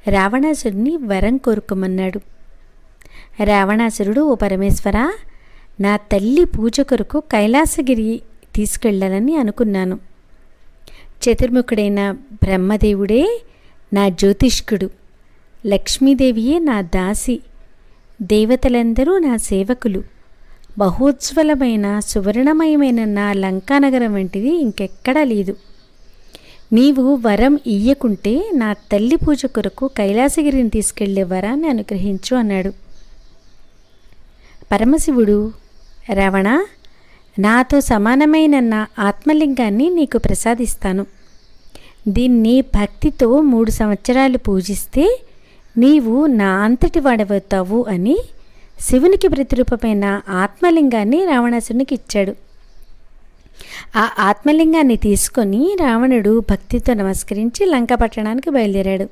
రావణాసురుని వరం కోరుకోమన్నాడు. రావణాసురుడు, ఓ పరమేశ్వర, నా తల్లి పూజ కొరకు కైలాసగిరి తీసుకెళ్ళాలని అనుకున్నాను. చతుర్ముఖుడైన బ్రహ్మదేవుడే నా జ్యోతిష్కుడు, లక్ష్మీదేవియే నా దాసి, దేవతలందరూ నా సేవకులు. బహోజ్వలమైన సువర్ణమయమైన నా లంకానగరం వంటిది ఇంకెక్కడా లేదు. నీవు వరం ఇయ్యకుంటే నా తల్లి పూజ కొరకు కైలాసగిరిని తీసుకెళ్లే వరాన్ని అనుగ్రహించు అన్నాడు. పరమశివుడు, రావణ, నాతో సమానమైన నా ఆత్మలింగాన్ని నీకు ప్రసాదిస్తాను. దీన్ని భక్తితో 3 సంవత్సరాలు పూజిస్తే నీవు నా అంతటి వాడవుతావు అని శివునికి ప్రతిరూపమైన ఆత్మలింగాన్ని రావణాసురునికి ఇచ్చాడు. ఆ ఆత్మలింగాన్ని తీసుకొని రావణుడు భక్తితో నమస్కరించి లంకా పట్టణానికి బయలుదేరాడు.